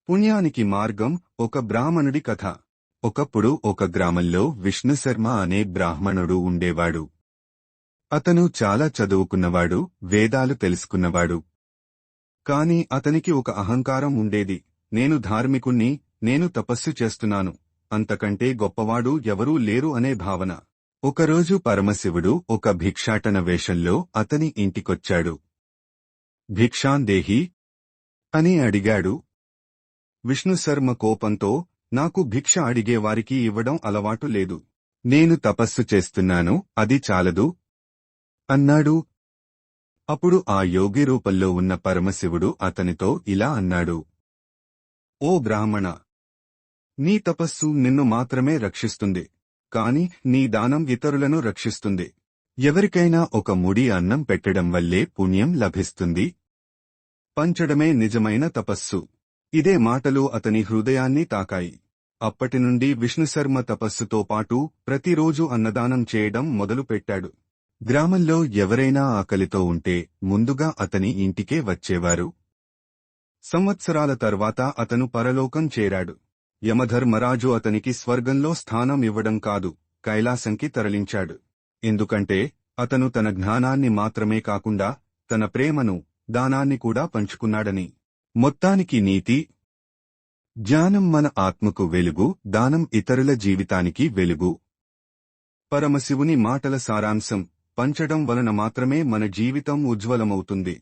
పుణ్యానికి మార్గం. ఒక బ్రాహ్మణుడి కథ. ఒకప్పుడు ఒక గ్రామంలో విష్ణుశర్మ అనే బ్రాహ్మణుడు ఉండేవాడు. అతను చాలా చదువుకున్నవాడు, వేదాలు తెలుసుకున్నవాడు. కాని అతనికి ఒక అహంకారం ఉండేది. నేను ధార్మికుణ్ణి, నేను తపస్సు చేస్తున్నాను, అంతకంటే గొప్పవాడు ఎవరూ లేరు అనే భావన. ఒకరోజు పరమశివుడు ఒక భిక్షాటన వేషంలో అతని ఇంటికొచ్చాడు. భిక్షాందేహి అని అడిగాడు. విష్ణుశర్మ కోపంతో, నాకు భిక్ష అడిగేవారికి ఇవ్వడం అలవాటు లేదు. నేను తపస్సు చేస్తున్నాను, అది చాలదు అన్నాడు. అప్పుడు ఆ యోగి రూపంలో ఉన్న పరమశివుడు అతనితో ఇలా అన్నాడు. ఓ బ్రాహ్మణ, నీ తపస్సు నిన్ను మాత్రమే రక్షిస్తుంది, కాని నీ దానం ఇతరులను రక్షిస్తుంది. ఎవరికైనా ఒక ముడి అన్నం పెట్టడం వల్లే పుణ్యం లభిస్తుంది. పంచడమే నిజమైన తపస్సు. ఇదే మాటలు అతని హృదయాన్ని తాకాయి. అప్పటినుండి విష్ణుశర్మ తపస్సుతో పాటు ప్రతిరోజు అన్నదానం చేయడం మొదలుపెట్టాడు. గ్రామంలో ఎవరైనా ఆకలితో ఉంటే ముందుగా అతని ఇంటికే వచ్చేవారు. సంవత్సరాల తర్వాత అతను పరలోకం చేరాడు. యమధర్మరాజు అతనికి స్వర్గంలో స్థానం ఇవ్వడం కాదు, కైలాసంకి తరలించాడు. ఎందుకంటే అతను తన జ్ఞానాన్ని మాత్రమే కాకుండా తన ప్రేమను, దానాన్ని కూడా పంచుకున్నాడని. మొత్తానికి నీతి: జ్ఞానం మన ఆత్మకు వెలుగు, దానం ఇతరుల జీవితానికి వెలుగు. పరమశివుని మాటల సారాంశం: పంచడం వలన మాత్రమే మన జీవితం ఉజ్వలమవుతుంది.